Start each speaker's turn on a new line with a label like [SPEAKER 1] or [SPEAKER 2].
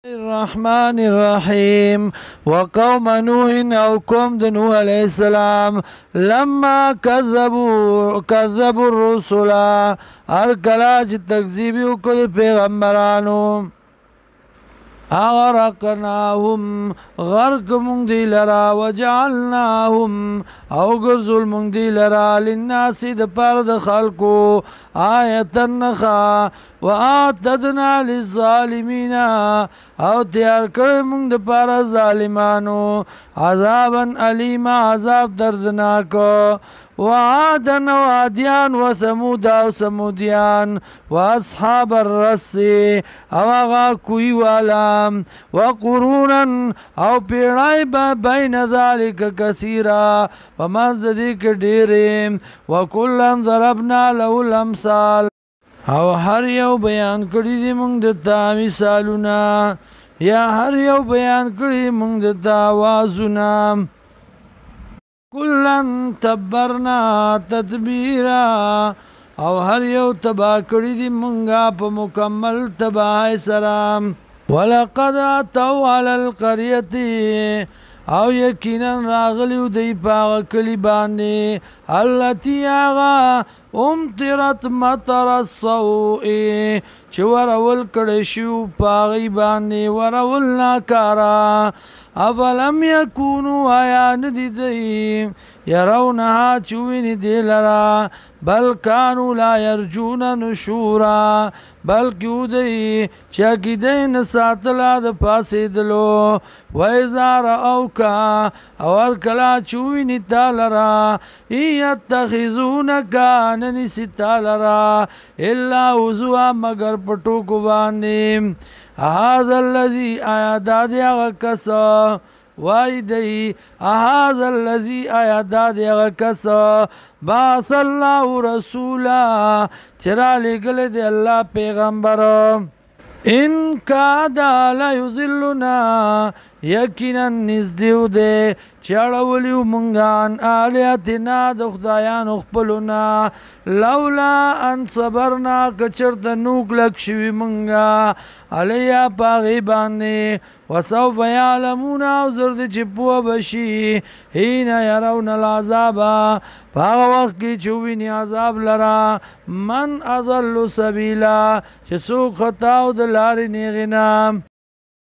[SPEAKER 1] الرحمن الرحيم وقوم نوح أو قوم نوح عليه السلام لما كذبوا الرسل هرکلا چې تکذیب وکړ پیغمبرانو اغرقناهم غرق مونږ دی لرا وجعلناهم او ګرځول مونږ دی لرا للناس د پر د خلقو آیتا نخا واعتدنا للظالمین او تیار کړی مونږ د پر ظالمانو عذابا الیما عذاب دردناک وعادا وعادیان وثمود او ثمودیان واصحاب الرس او آغا کوی والا وقرونا او پیڑای با بین ذالک کثیرا ومنز دیک ډیریم وکلن ضربنا له الامثال او هر یو بیان کړی دی مونږ دتا مثالونه یا هر یو بیان کړی مونږ دتا आवाजونه کلن تبرنا تدبیرا او هر یو تبا کړی دی مونږه په مکمل تباہ سره ولقد اتوا على القريه او یقینا راغلیو دی پاغه کلی باندې التي اغا امطرت مطر السوء چې ورول کړي شو پاغي باندې ورول ناکارا اولم یکونو آیا ندی دی یرونها چوینی دی لرا بل کانو لا یرجون نشورا بلکیو دی چاکی دی نساتلا د پاسی دلو ویزار اوکا اور کلا چوینی تا لرا ایتخیزونکا ننسی تا لرا الا وزوا مگر پٹو کو باندیم هذا الذي آیاداد اغکس وای دی هذا الذي آیاداد اغکس باس الله رسولا چرا لگل دی اللہ پیغمبر ان کادا لا یذلنا یقینا نزدیو دے چاړولیو مونږان الیاتنا د خدایانو خپلونا لولا ان صبرنا کچرت نوک لک شوی مونږه علیا پاغي باندې وسوف يعلمون او زرد چې پوه بشي حين يرون العذاب پاغه وخت کې چویني عذاب لرا من اضل سبیلا چې څوک خطا او د لارې نیغنا